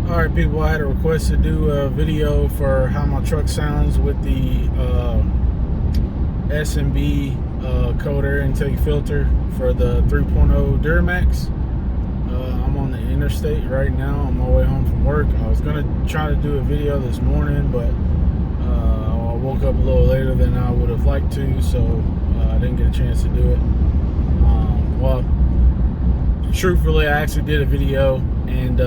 Alright people, I had a request to do a video for how my truck sounds with the S&B cold air intake filter for the 3.0 Duramax. I'm on the interstate right now on my way home from work. I was going to try to do a video this morning, but I woke up a little later than I would have liked to, so I didn't get a chance to do it. Well, truthfully, I actually did a video, and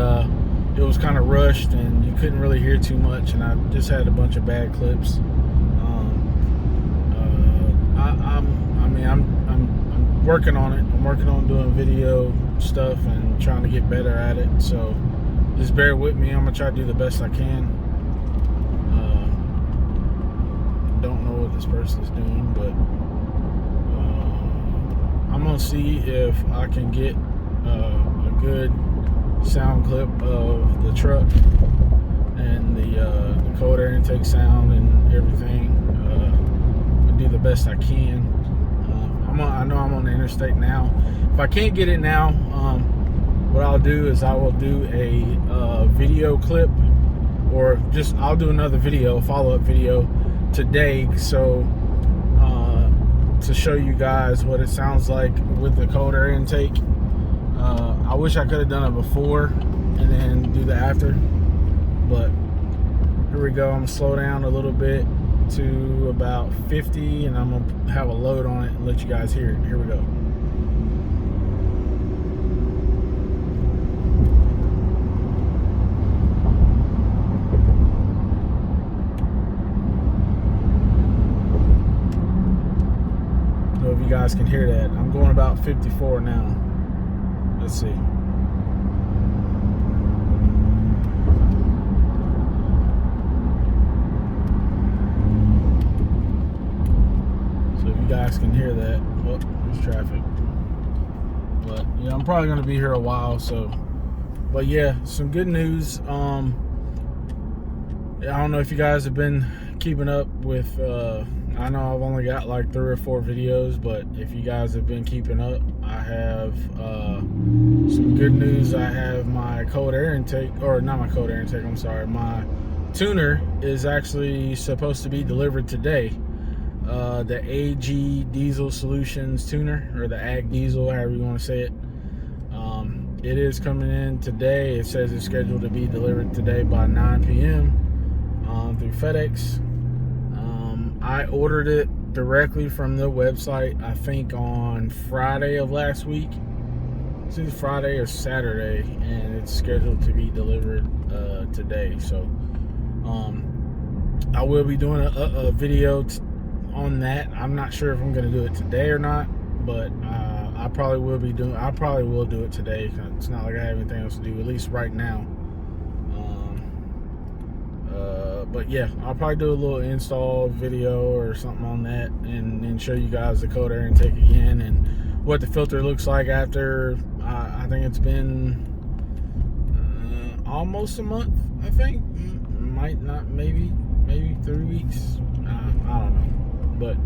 it was kind of rushed and you couldn't really hear too much, and I just had a bunch of bad clips. I'm working on it. I'm working on doing video stuff and trying to get better at it, so just bear with me. I'm gonna try to do the best I can. Don't know what this person's doing, but I'm gonna see if I can get a good sound clip of the truck and the cold air intake sound and everything. I'll do the best I can. I know I'm on the interstate now. If I can't get it now, what I'll do is I will do a video clip, or just I'll do another video, a follow-up video today, so to show you guys what it sounds like with the cold air intake. I wish I could have done it before and then do the after, but here we go. I'm gonna slow down a little bit to about 50, and I'm gonna have a load on it and let you guys hear it. Here we go. So if you guys can hear that, I'm going about 54 now. Let's see. So if you guys can hear that, oh, there's traffic. But yeah, I'm probably gonna be here a while, so. But yeah, some good news. I don't know if you guys have been keeping up with. I know I've only got like 3 or 4 videos, but if you guys have been keeping up, I have some good news. I have my cold air intake, or not my cold air intake, I'm sorry, my tuner is actually supposed to be delivered today. The AG Diesel Solutions tuner, or the AG Diesel, however you want to say it. It is coming in today. It says it's scheduled to be delivered today by 9 p.m. Through FedEx. I ordered it directly from the website, I think on Friday of last week. It's either Friday or Saturday, and it's scheduled to be delivered today. So I will be doing a video on that. I'm not sure if I'm going to do it today or not, but I probably will do it today. It's not like I have anything else to do, at least right now. But yeah, I'll probably do a little install video or something on that, and then show you guys the cold air intake again and what the filter looks like after. I think it's been almost a month. I think might not, maybe 3 weeks. I don't know, but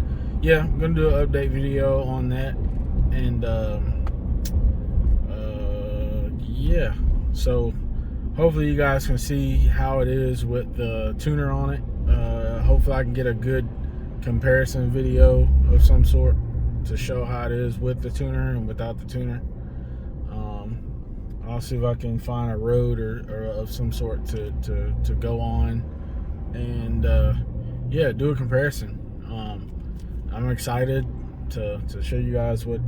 yeah, I'm gonna do an update video on that, and yeah, so hopefully you guys can see how it is with the tuner on it. Hopefully I can get a good comparison video of some sort to show how it is with the tuner and without the tuner. I'll see if I can find a road or of some sort to go on, and yeah, do a comparison. I'm excited to show you guys what,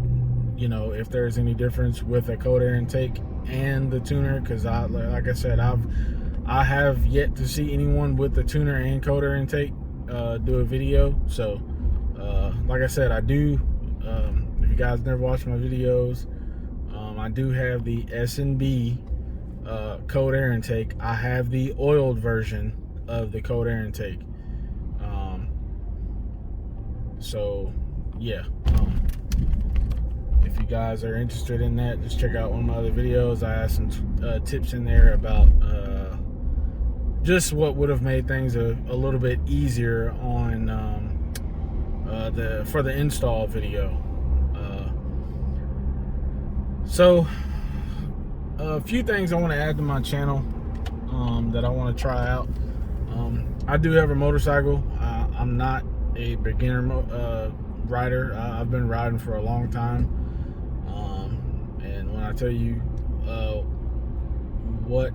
you know, if there's any difference with a cold air intake and the tuner, because like I said, I have yet to see anyone with the tuner and cold air intake do a video. So like I said, I do, if you guys never watched my videos, I do have the S&B cold air intake. I have the oiled version of the cold air intake. So yeah, if you guys are interested in that, just check out one of my other videos. I have some tips in there about just what would have made things a little bit easier on for the install video. So a few things I want to add to my channel. that I want to try out. I do have a motorcycle. I'm not a beginner rider. I've been riding for a long time, and when I tell you what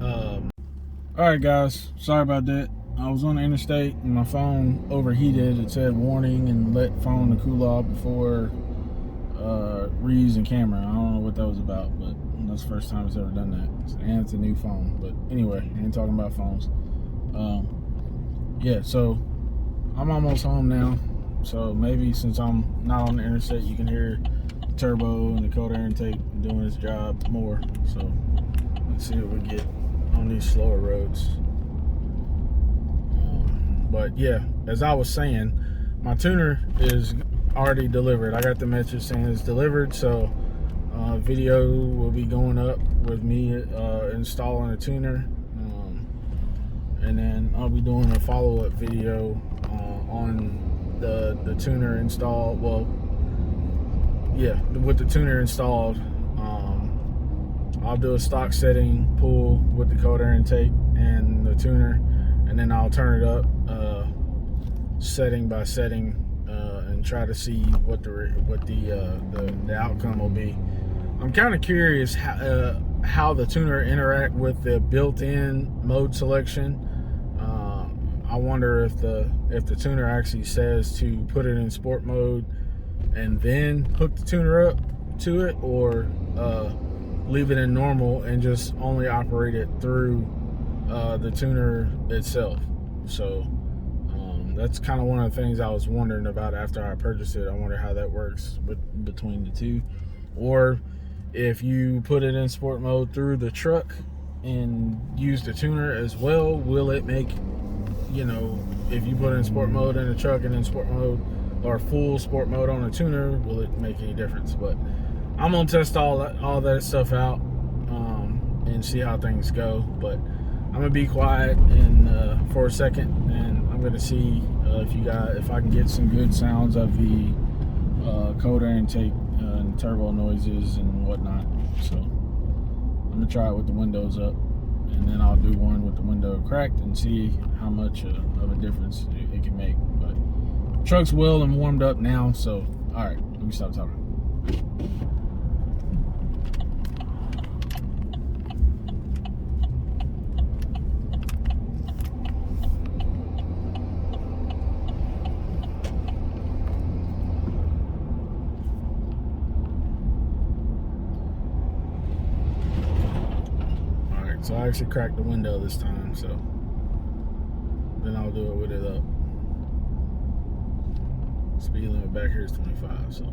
all right guys, sorry about that. I was on the interstate and my phone overheated. It said warning and let phone to cool off before reusing camera. I don't know what that was about, but that's the first time it's ever done that. And it's a new phone. But anyway, I ain't talking about phones. Yeah, so I'm almost home now. So maybe since I'm not on the interstate, you can hear the turbo and the cold air intake doing its job more. So let's see what we get on these slower roads. But yeah, as I was saying, my tuner is already delivered. I got the message saying it's delivered, so video will be going up with me installing a tuner, and then I'll be doing a follow-up video on the tuner install. Well, yeah, with the tuner installed, I'll do a stock setting pull with the cold air intake and the tuner, and then I'll turn it up setting by setting and try to see what the outcome will be. I'm kind of curious how the tuner interact with the built-in mode selection. I wonder if the tuner actually says to put it in sport mode and then hook the tuner up to it, or leave it in normal and just only operate it through the tuner itself. So that's kind of one of the things I was wondering about after I purchased it. I wonder how that works between the two, or if you put it in sport mode through the truck and use the tuner as well, will it make, you know, if you put it in sport mode in the truck and then sport mode or full sport mode on a tuner, will it make any difference? But I'm gonna test all that stuff out and see how things go. But I'm gonna be quiet and for a second, and I'm gonna see if I can get some good sounds of the cold air intake and turbo noises and whatnot. So I'm gonna try it with the windows up, and then I'll do one with the window cracked and see how much of a difference it can make. But truck's well and warmed up now, so all right, let me stop talking. So I actually cracked the window this time, so then I'll do it with it up. Speed limit back here is 25, so